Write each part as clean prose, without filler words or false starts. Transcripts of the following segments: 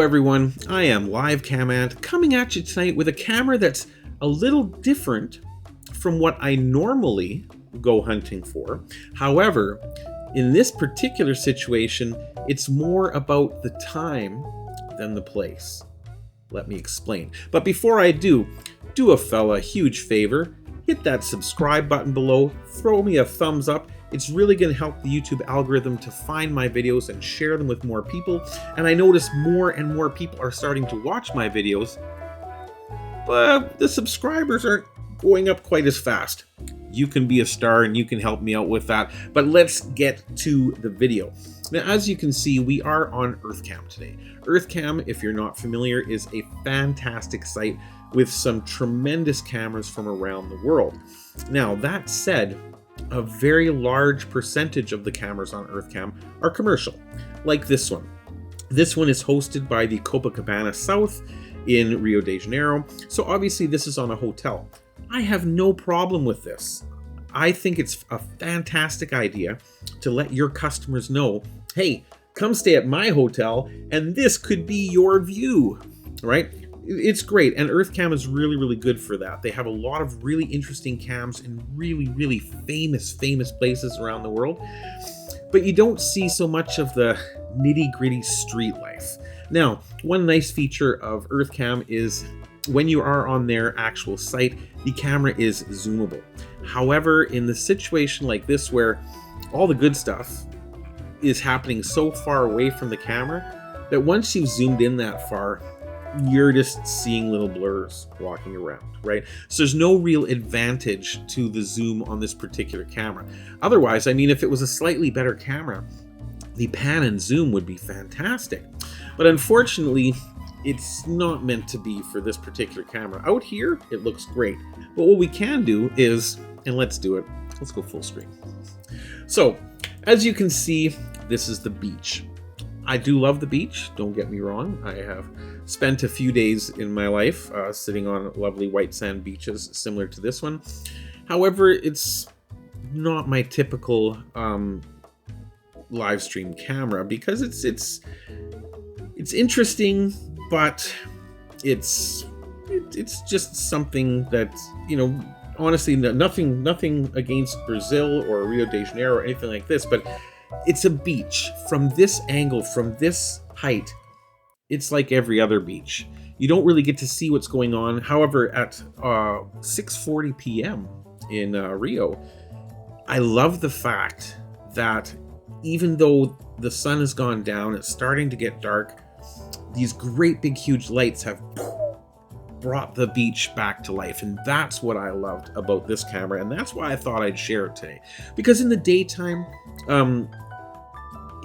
everyone, I am livecamant coming at you tonight with a camera that's a little different from what I normally go hunting for. However, in this particular situation, it's more about the time than the place. Let me explain. But before I do a fella a huge favor, hit that subscribe button below, throw me a thumbs up. It's really going to help the YouTube algorithm to find my videos and share them with more people. And I notice more and more people are starting to watch my videos, but the subscribers aren't going up quite as fast. You can be a star and you can help me out with that. But let's get to the video. Now, as you can see, we are on EarthCam today. EarthCam, if you're not familiar, is a fantastic site with some tremendous cameras from around the world. Now, that said, a very large percentage of the cameras on EarthCam are commercial, like this one. This one is hosted by the Copacabana South in Rio de Janeiro, so obviously this is on a hotel. I have no problem with this. I think it's a fantastic idea to let your customers know, hey, come stay at my hotel and this could be your view, right? It's great, and EarthCam is really, really good for that. They have a lot of really interesting cams in really, really famous places around the world, but you don't see so much of the nitty-gritty street life. Now, one nice feature of EarthCam is when you are on their actual site, the camera is zoomable. However, in the situation like this where all the good stuff is happening so far away from the camera that once you've zoomed in that far, you're just seeing little blurs walking around, right? So there's no real advantage to the zoom on this particular camera. Otherwise, I mean, if it was a slightly better camera, the pan and zoom would be fantastic. But unfortunately, it's not meant to be for this particular camera. Out here, it looks great. But what we can do is, and let's do it, let's go full screen. So, as you can see, this is the beach. I do love the beach, don't get me wrong. I have spent a few days in my life sitting on lovely white sand beaches similar to this one. However, it's not my typical live stream camera because it's interesting, but it's just something that, you know, honestly, nothing against Brazil or Rio de Janeiro or anything like this, but it's a beach. From this angle, from this height, it's like every other beach. You don't really get to see what's going on. However, at 6:40 p.m. in Rio, I love the fact that even though the sun has gone down, it's starting to get dark, these great big huge lights have brought the beach back to life. And that's what I loved about this camera, and that's why I thought I'd share it today. Because in the daytime,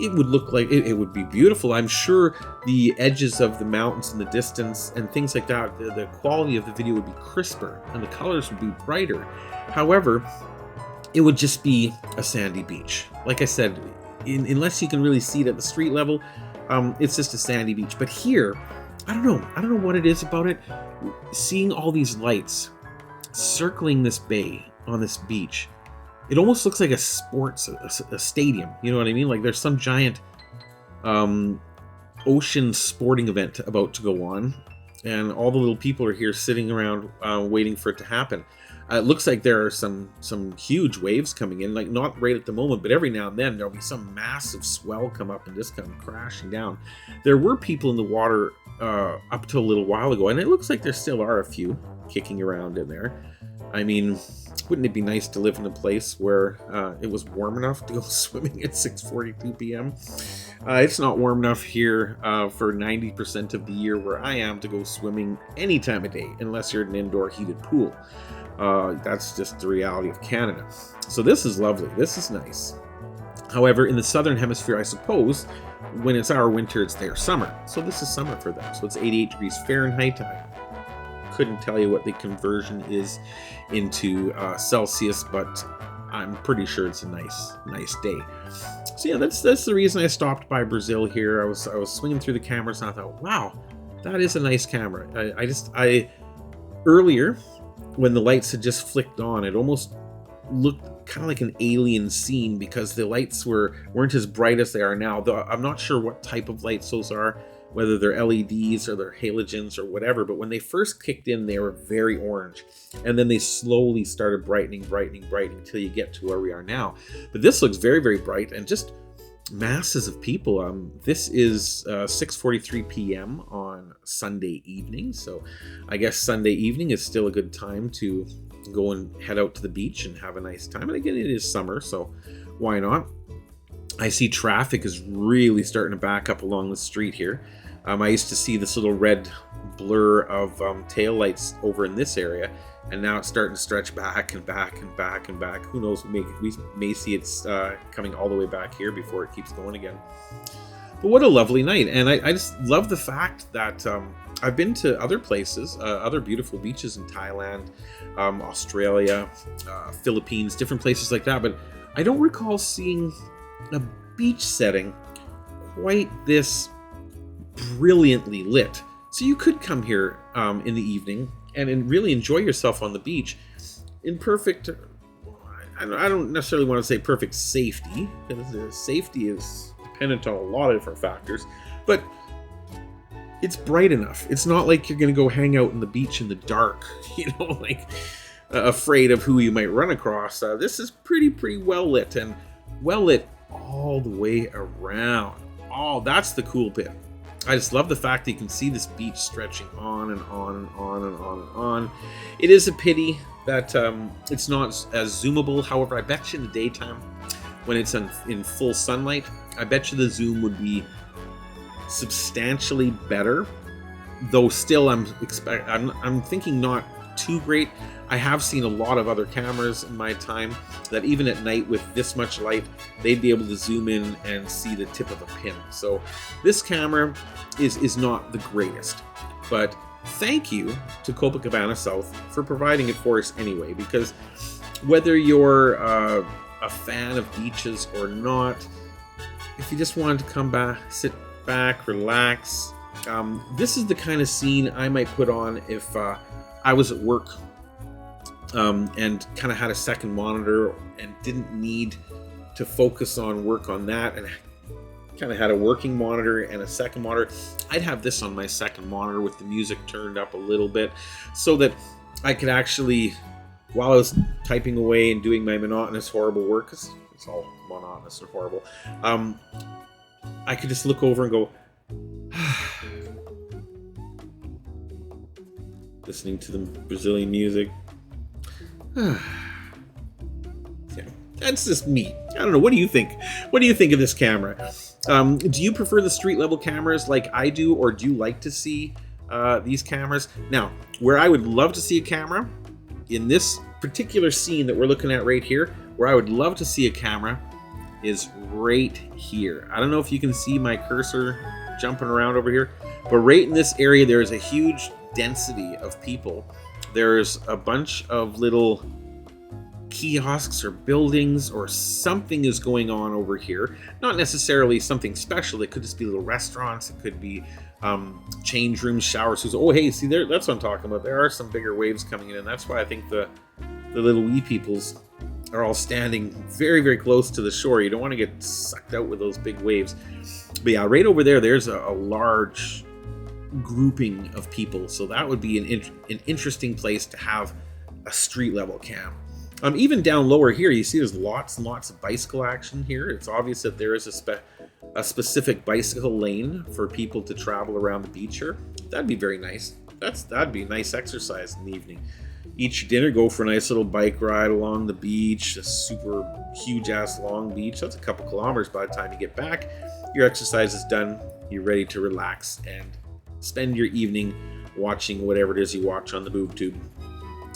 it would look like it would be beautiful. I'm sure the edges of the mountains in the distance and things like that, the quality of the video would be crisper and the colors would be brighter. However, it would just be a sandy beach. Like I said, unless you can really see it at the street level, it's just a sandy beach. But here, I don't know what it is about it. Seeing all these lights circling this bay on this beach, it almost looks like a stadium. You know what I mean? Like there's some giant ocean sporting event about to go on, and all the little people are here sitting around waiting for it to happen. It looks like there are some huge waves coming in, like not right at the moment, but every now and then there'll be some massive swell come up and just come crashing down. There were people in the water up to a little while ago, and it looks like there still are a few kicking around in there. I mean, wouldn't it be nice to live in a place where it was warm enough to go swimming at 6:42 p.m.? It's not warm enough here for 90% of the year where I am to go swimming any time of day, unless you're in an indoor heated pool. That's just the reality of Canada. So this is lovely. This is nice. However, in the southern hemisphere, I suppose, when it's our winter, it's their summer. So this is summer for them. So it's 88 degrees Fahrenheit. I couldn't tell you what the conversion is into Celsius, but I'm pretty sure it's a nice day. So yeah, that's the reason I stopped by Brazil here. I was swinging through the cameras and I thought, wow, that is a nice camera. I earlier, when the lights had just flicked on, it almost looked kind of like an alien scene because the lights weren't as bright as they are now. Though I'm not sure what type of lights those are. whether they're LEDs or they're halogens or whatever. But when they first kicked in, they were very orange. And then they slowly started brightening until you get to where we are now. But this looks very, very bright and just masses of people. This is 6:43 p.m. on Sunday evening. So I guess Sunday evening is still a good time to go and head out to the beach and have a nice time. And again, it is summer, so why not? I see traffic is really starting to back up along the street here. I used to see this little red blur of taillights over in this area, and now it's starting to stretch back and back and back and back. Who knows, we may see it's coming all the way back here before it keeps going again. But what a lovely night, and I just love the fact that I've been to other places, other beautiful beaches in Thailand, Australia, Philippines, different places like that, but I don't recall seeing a beach setting quite this brilliantly lit. So you could come here in the evening and really enjoy yourself on the beach in perfect, I don't necessarily want to say perfect safety, because safety is dependent on a lot of different factors, but it's bright enough. It's not like you're going to go hang out in the beach in the dark, like afraid of who you might run across. This is pretty well lit, and well lit all the way around. Oh, that's the cool bit. I just love the fact that you can see this beach stretching on and on and on and on and on. It is a pity that it's not as zoomable. However, I bet you in the daytime, when it's in full sunlight, I bet you the zoom would be substantially better. Though still, I'm thinking not too great. I have seen a lot of other cameras in my time that even at night with this much light, they'd be able to zoom in and see the tip of a pin. So this camera is not the greatest, but thank you to Copacabana South for providing it for us anyway, because whether you're a fan of beaches or not, if you just wanted to come back, sit back, relax, this is the kind of scene I might put on if I was at work and kind of had a second monitor and didn't need to focus on work on that, and kind of had a working monitor and a second monitor. I'd have this on my second monitor with the music turned up a little bit so that I could actually, while I was typing away and doing my monotonous, horrible work, because it's all monotonous and horrible, I could just look over and go, listening to the Brazilian music. Yeah, that's just me. I don't know. What do you think? What do you think of this camera? Do you prefer the street level cameras like I do, or do you like to see these cameras? Now, where I would love to see a camera in this particular scene that we're looking at right here, where I would love to see a camera is right here. I don't know if you can see my cursor jumping around over here, but right in this area, there is a huge density of people. There's a bunch of little kiosks or buildings or something is going on over here. Not necessarily something special. It could just be little restaurants. It could be change rooms, showers. Oh, hey, see there? That's what I'm talking about. There are some bigger waves coming in, and that's why I think the little wee peoples are all standing very, very close to the shore. You don't want to get sucked out with those big waves. But yeah, right over there, there's a large grouping of people, so that would be an interesting place to have a street level cam. Even down lower here, you see there's lots and lots of bicycle action here. It's obvious that there is a specific bicycle lane for people to travel around the beach here. That'd be very nice. That'd be a nice exercise in the evening. Eat your dinner, go for a nice little bike ride along the beach, a super huge ass long beach. That's a couple kilometers by the time you get back. Your exercise is done. You're ready to relax and spend your evening watching whatever it is you watch on the boob tube.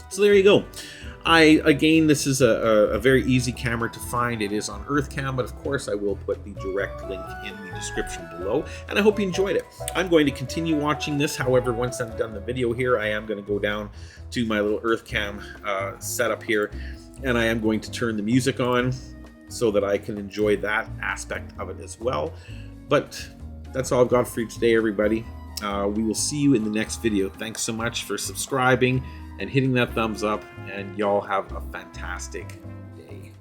So there you go. Again, this is a very easy camera to find. It is on EarthCam, but of course I will put the direct link in the description below, and I hope you enjoyed it. I'm going to continue watching this. However, once I'm done the video here, I am going to go down to my little EarthCam setup here, and I am going to turn the music on so that I can enjoy that aspect of it as well. But that's all I've got for you today, everybody. We will see you in the next video. Thanks so much for subscribing and hitting that thumbs up, and y'all have a fantastic day.